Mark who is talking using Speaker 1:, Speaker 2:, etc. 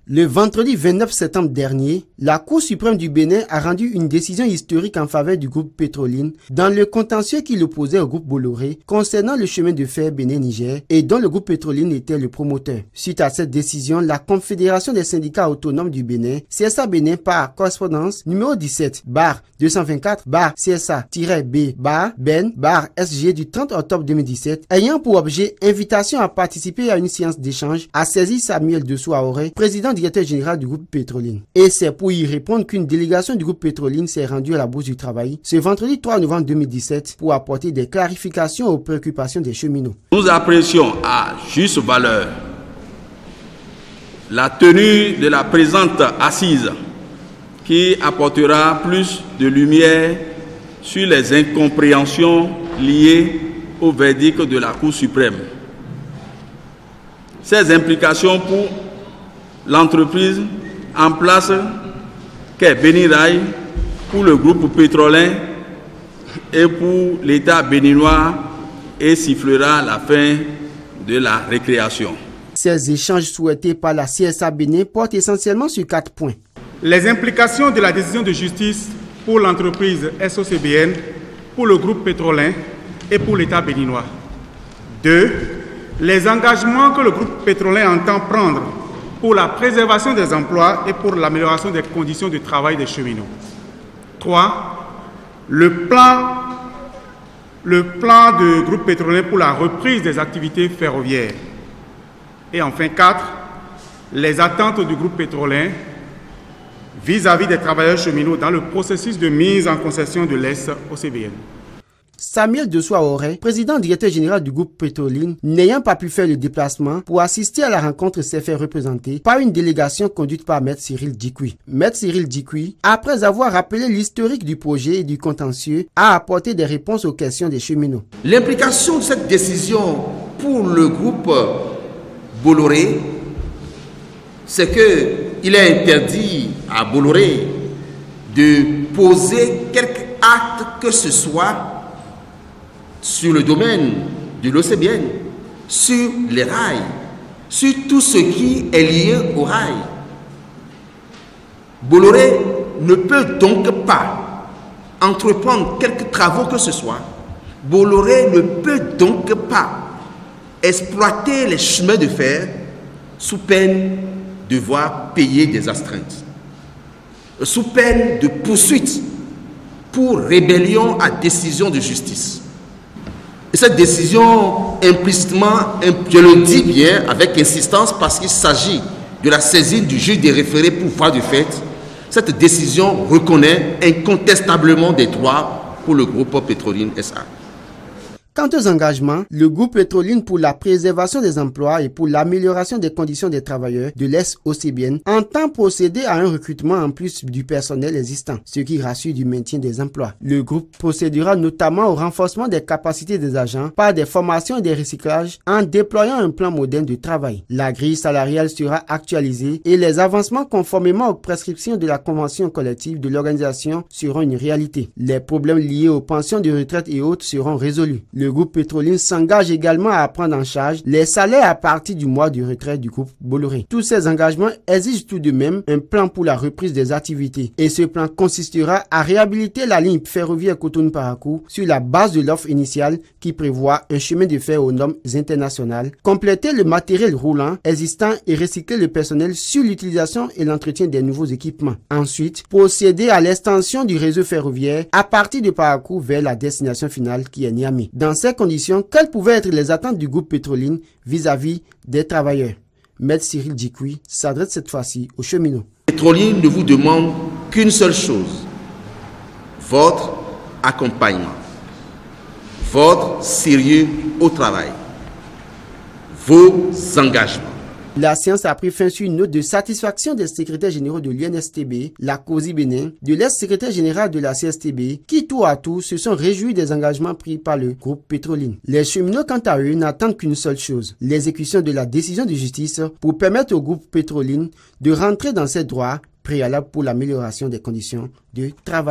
Speaker 1: Le vendredi 29 septembre dernier, la Cour suprême du Bénin a rendu une décision historique en faveur du groupe Petroline dans le contentieux qui l'opposait au groupe Bolloré concernant le chemin de fer Bénin-Niger et dont le groupe Petroline était le promoteur. Suite à cette décision, la Confédération des syndicats autonomes du Bénin, CSA Bénin par correspondance numéro 17-224-CSA-B-BEN-SG du 30 octobre 2017, ayant pour objet invitation à participer à une séance d'échange, a saisi Samuel Dessou-Aoré, président directeur général du groupe Petroline. Et c'est pour y répondre qu'une délégation du groupe Petroline s'est rendue à la Bourse du Travail ce vendredi 3 novembre 2017 pour apporter des clarifications aux préoccupations des cheminots.
Speaker 2: Nous apprécions à juste valeur la tenue de la présente assise qui apportera plus de lumière sur les incompréhensions liées au verdict de la Cour suprême. Ces implications pour l'entreprise en place qu'est Bénirail, pour le groupe pétrolin et pour l'État béninois, et sifflera la fin de la récréation.
Speaker 1: Ces échanges souhaités par la CSA Bénin portent essentiellement sur 4 points.
Speaker 3: Les implications de la décision de justice pour l'entreprise SOCBN, pour le groupe pétrolin et pour l'État béninois. 2. Les engagements que le groupe pétrolin entend prendre pour la préservation des emplois et pour l'amélioration des conditions de travail des cheminots. 3. Le plan du groupe pétrolin pour la reprise des activités ferroviaires. Et enfin 4. Les attentes du groupe pétrolin vis-à-vis des travailleurs cheminots dans le processus de mise en concession de l'SOCBN.
Speaker 1: Samuel Dessou-Aoré, président directeur général du groupe Petroline, n'ayant pas pu faire le déplacement pour assister à la rencontre, s'est fait représenter par une délégation conduite par Maître Cyril Dikoui. Maître Cyril Dikoui, après avoir rappelé l'historique du projet et du contentieux, a apporté des réponses aux questions des cheminots.
Speaker 4: L'implication de cette décision pour le groupe Bolloré, c'est qu'il est interdit à Bolloré de poser quelque acte que ce soit sur le domaine de l'OCBN, sur les rails, sur tout ce qui est lié au rail. Bolloré ne peut donc pas entreprendre quelques travaux que ce soit. Bolloré ne peut donc pas exploiter les chemins de fer sous peine de devoir payer des astreintes, sous peine de poursuite pour rébellion à décision de justice. Et cette décision, implicitement, je le dis bien avec insistance parce qu'il s'agit de la saisine du juge des référés pour voie de fait, cette décision reconnaît incontestablement des droits pour le groupe Petroline SA.
Speaker 1: Quant aux engagements, le groupe Petroline pour la préservation des emplois et pour l'amélioration des conditions des travailleurs de l'SOCBN entend procéder à un recrutement en plus du personnel existant, ce qui rassure du maintien des emplois. Le groupe procédera notamment au renforcement des capacités des agents par des formations et des recyclages en déployant un plan moderne de travail. La grille salariale sera actualisée et les avancements conformément aux prescriptions de la convention collective de l'organisation seront une réalité. Les problèmes liés aux pensions de retraite et autres seront résolus. Le groupe Petroline s'engage également à prendre en charge les salaires à partir du mois de retraite du groupe Bolloré. Tous ces engagements exigent tout de même un plan pour la reprise des activités. Et ce plan consistera à réhabiliter la ligne ferroviaire Cotonou-Parakou sur la base de l'offre initiale qui prévoit un chemin de fer aux normes internationales, compléter le matériel roulant existant et recycler le personnel sur l'utilisation et l'entretien des nouveaux équipements. Ensuite, procéder à l'extension du réseau ferroviaire à partir de Parakou vers la destination finale qui est Niamey. Dans ces conditions, quelles pouvaient être les attentes du groupe Petroline vis-à-vis des travailleurs? Maître Cyril Dikoui s'adresse cette fois-ci aux cheminots.
Speaker 4: Petroline ne vous demande qu'une seule chose, votre accompagnement, votre sérieux au travail, vos engagements.
Speaker 1: La séance a pris fin sur une note de satisfaction des secrétaires généraux de l'UNSTB, la COSI Bénin, de l'ex-secrétaire général de la CSTB, qui tour à tour se sont réjouis des engagements pris par le groupe Petroline. Les cheminots, quant à eux, n'attendent qu'une seule chose, l'exécution de la décision de justice pour permettre au groupe Petroline de rentrer dans ses droits préalables pour l'amélioration des conditions de travail.